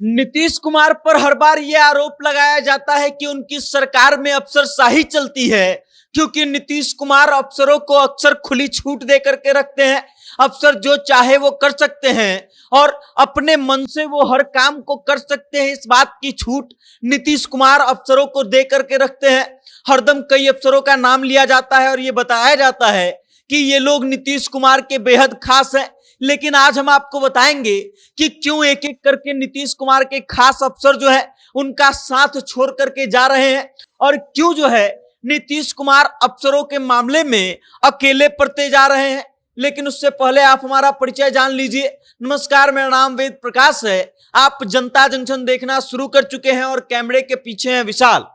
नीतीश कुमार पर हर बार यह आरोप लगाया जाता है कि उनकी सरकार में अफसरशाही चलती है, क्योंकि नीतीश कुमार अफसरों को अक्सर खुली छूट दे करके रखते हैं। अफसर जो चाहे वो कर सकते हैं और अपने मन से वो हर काम को कर सकते हैं। इस बात की छूट नीतीश कुमार अफसरों को दे करके रखते हैं। हरदम कई अफसरों का नाम लिया जाता है और ये बताया जाता है कि ये लोग नीतीश कुमार के बेहद खास हैं। लेकिन आज हम आपको बताएंगे कि क्यों एक एक करके नीतीश कुमार के खास अफसर जो है उनका साथ छोड़ करके जा रहे हैं और क्यों जो है नीतीश कुमार अफसरों के मामले में अकेले पड़ते जा रहे हैं। लेकिन उससे पहले आप हमारा परिचय जान लीजिए। नमस्कार, मेरा नाम वेद प्रकाश है। आप जनता जंक्शन देखना शुरू कर चुके हैं और कैमरे के पीछे हैं विशाल।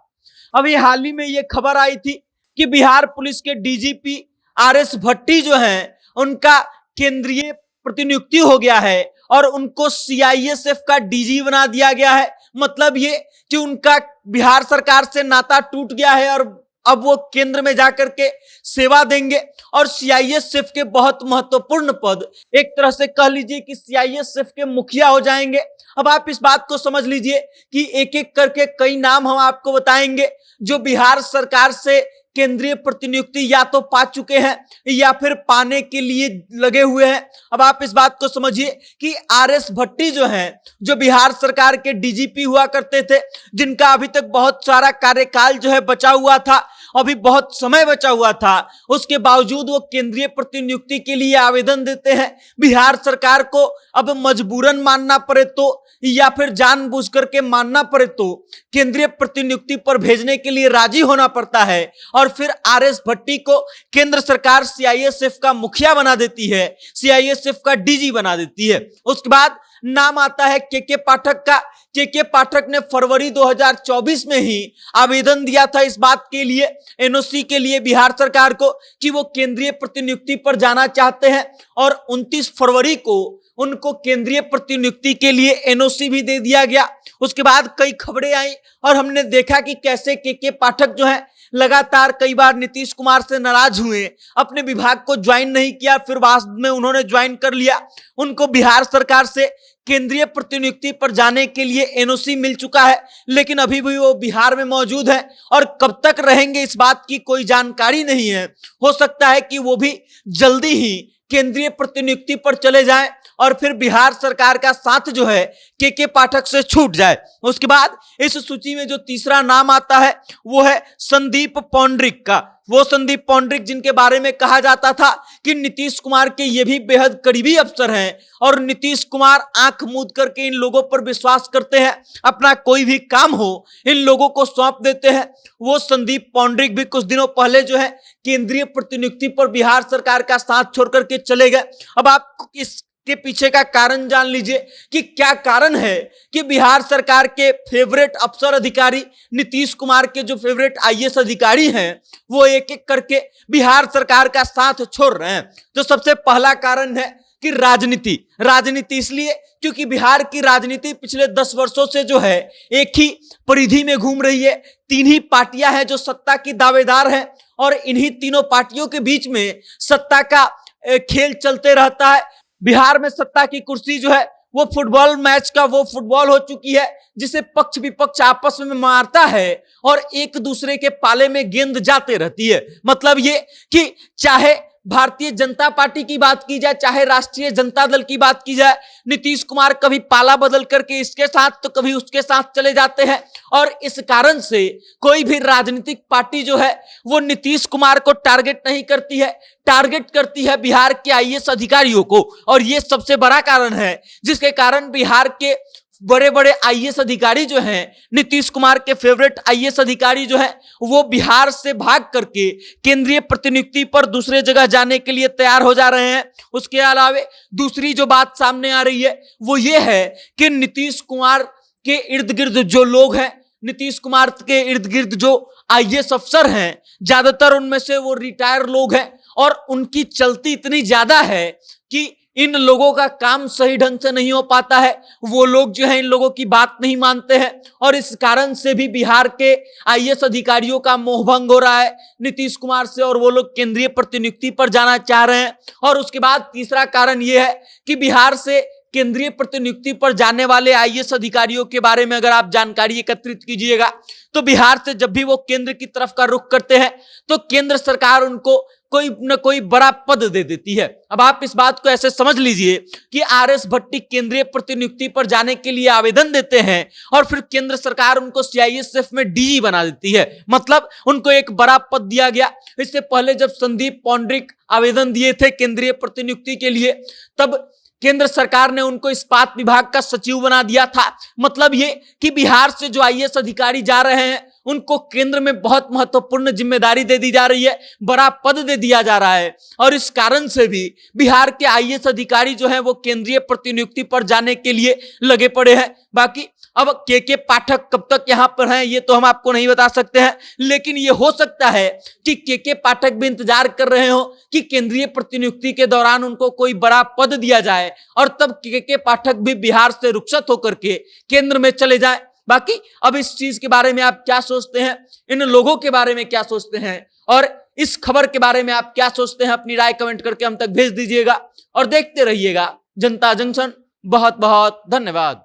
अभी हाल ही में ये खबर आई थी कि बिहार पुलिस के डीजीपी आरएस भट्टी जो हैं उनका केंद्रीय प्रतिनियुक्ति हो गया है और उनको सीआईएसएफ का डीजी बना दिया गया है। मतलब ये कि उनका बिहार सरकार से नाता टूट गया है और अब वो केंद्र में जाकर के सेवा देंगे और सीआईएसएफ के बहुत महत्वपूर्ण पद, एक तरह से कह लीजिए कि सीआईएसएफ के मुखिया हो जाएंगे। अब आप इस बात को समझ लीजिए कि एक एक करके कई नाम हम आपको बताएंगे जो बिहार सरकार से केंद्रीय प्रतिनियुक्ति या तो पा चुके हैं या फिर पाने के लिए लगे हुए हैं। अब आप इस बात को समझिए कि आरएस भट्टी जो हैं, जो बिहार सरकार के डीजीपी हुआ करते थे, जिनका अभी तक बहुत सारा कार्यकाल जो है बचा हुआ था, अभी बहुत समय बचा हुआ था, उसके बावजूद वो केंद्रीय प्रतिनियुक्ति के लिए आवेदन देते हैं। बिहार सरकार को अब मजबूरन मानना पड़े तो या फिर जानबूझ करके मानना पड़े तो केंद्रीय प्रतिनियुक्ति पर भेजने के लिए राजी होना पड़ता है और फिर आरएस भट्टी को केंद्र सरकार सीआईएसएफ का मुखिया बना देती है, सीआईएसएफ का डीजी बना देती है। उसके बाद नाम आता है के पाठक का। के पाठक ने फरवरी 2024 में ही आवेदन दिया था इस बात के लिए, एनओसी के लिए बिहार सरकार को कि वो केंद्रीय प्रतिनियुक्ति पर जाना चाहते हैं और 29 फरवरी को उनको केंद्रीय प्रतिनियुक्ति के लिए एनओसी भी दे दिया गया। उसके बाद कई खबरें आई और हमने देखा कि कैसे के पाठक जो है लगातार कई बार नीतीश कुमार से नाराज हुए, अपने विभाग को ज्वाइन नहीं किया, फिर बाद में उन्होंने ज्वाइन कर लिया। उनको बिहार सरकार से केंद्रीय प्रतिनियुक्ति पर जाने के लिए एनओसी मिल चुका है, लेकिन अभी भी वो बिहार में मौजूद है और कब तक रहेंगे इस बात की कोई जानकारी नहीं है। हो सकता है कि वो भी जल्दी ही केंद्रीय प्रतिनियुक्ति पर चले जाएं और फिर बिहार सरकार का साथ जो है के पाठक से छूट जाए। उसके बाद इस सूची में जो तीसरा नाम आता है वो है संदीप पौंड्रिक का। वो संदीप पौंड्रिक जिनके बारे में कहा जाता था कि नीतीश कुमार के ये भी बेहद करीबी अफसर हैं और नीतीश कुमार आंख मूंद करके इन लोगों पर विश्वास करते हैं, अपना कोई भी काम हो इन लोगों को सौंप देते हैं। वो संदीप पौंड्रिक भी कुछ दिनों पहले जो है केंद्रीय प्रतिनियुक्ति पर बिहार सरकार का साथ छोड़ करके चले गए। अब आप के पीछे का कारण जान लीजिए कि क्या कारण है कि बिहार सरकार के फेवरेट अफसर अधिकारी नीतीश कुमार के जो फेवरेट आईएएस अधिकारी हैं वो एक एक करके बिहार सरकार का साथ छोड़ रहे हैं। तो सबसे पहला कारण है कि राजनीति इसलिए क्योंकि बिहार की राजनीति पिछले 10 वर्षों से जो है एक ही परिधि में घूम रही है। 3 ही पार्टियां हैं जो सत्ता की दावेदार हैं और इन्हीं तीनों पार्टियों के बीच में सत्ता का खेल चलते रहता है। बिहार में सत्ता की कुर्सी जो है वो फुटबॉल मैच का वो फुटबॉल हो चुकी है जिसे पक्ष विपक्ष आपस में मारता है और एक दूसरे के पाले में गेंद जाते रहती है। मतलब ये कि चाहे भारतीय जनता पार्टी की बात की जाए, चाहे राष्ट्रीय जनता दल की बात की जाए, नीतीश कुमार कभी पाला बदल करके इसके साथ तो कभी उसके साथ चले जाते हैं और इस कारण से कोई भी राजनीतिक पार्टी जो है वो नीतीश कुमार को टारगेट नहीं करती है, टारगेट करती है बिहार के आईएएस अधिकारियों को। और ये सबसे बड़ा कारण है जिसके कारण बिहार के बड़े बड़े आईएएस अधिकारी जो हैं, नीतीश कुमार के फेवरेट आईएएस अधिकारी जो हैं, वो बिहार से भाग करके केंद्रीय प्रतिनियुक्ति पर दूसरे जगह जाने के लिए तैयार हो जा रहे हैं। उसके अलावे दूसरी जो बात सामने आ रही है वो ये है कि नीतीश कुमार के इर्द गिर्द जो लोग हैं, नीतीश कुमार के इर्द गिर्द जो आईएएस अफसर हैं, ज्यादातर उनमें से वो रिटायर लोग हैं और उनकी चलती इतनी ज्यादा है कि इन लोगों का काम सही ढंग से नहीं हो पाता है। वो लोग जो है इन लोगों की बात नहीं मानते हैं और इस कारण से भी बिहार के आईएएस अधिकारियों का मोहभंग हो रहा है नीतीश कुमार से और वो लोग केंद्रीय प्रतिनियुक्ति पर जाना चाह रहे हैं। और उसके बाद तीसरा कारण ये है कि बिहार से केंद्रीय प्रतिनियुक्ति पर जाने वाले आईएएस अधिकारियों के बारे में अगर आप जानकारी एकत्रित कीजिएगा तो बिहार से जब भी वो केंद्र की तरफ का रुख करते हैं तो केंद्र सरकार उनको कोई न कोई बड़ा पद दे देती है। अब आप इस बात को ऐसे समझ लीजिए कि आरएस भट्टी केंद्रीय प्रतिनियुक्ति पर जाने के लिए आवेदन देते हैं और फिर केंद्र सरकार उनको सीआईएसएफ में डीजी बना देती है, मतलब उनको एक बड़ा पद दिया गया। इससे पहले जब संदीप पौंड्रिक आवेदन दिए थे केंद्रीय प्रतिनियुक्ति के लिए तब केंद्र सरकार ने उनको इस्पात विभाग का सचिव बना दिया था। मतलब ये कि बिहार से जो आईएएस अधिकारी जा रहे हैं उनको केंद्र में बहुत महत्वपूर्ण जिम्मेदारी दे दी जा रही है, बड़ा पद दे दिया जा रहा है और इस कारण से भी बिहार के आईएएस अधिकारी जो हैं वो केंद्रीय प्रतिनियुक्ति पर जाने के लिए लगे पड़े हैं। बाकी अब के पाठक कब तक यहां पर हैं ये तो हम आपको नहीं बता सकते हैं, लेकिन ये हो सकता है कि के पाठक भी इंतजार कर रहे हो कि केंद्रीय प्रतिनियुक्ति के दौरान उनको कोई बड़ा पद दिया जाए और तब के पाठक भी बिहार से रुखसत होकर के केंद्र में चले जाए। बाकी अब इस चीज के बारे में आप क्या सोचते हैं, इन लोगों के बारे में क्या सोचते हैं और इस खबर के बारे में आप क्या सोचते हैं, अपनी राय कमेंट करके हम तक भेज दीजिएगा और देखते रहिएगा जनता जंक्शन। बहुत बहुत धन्यवाद।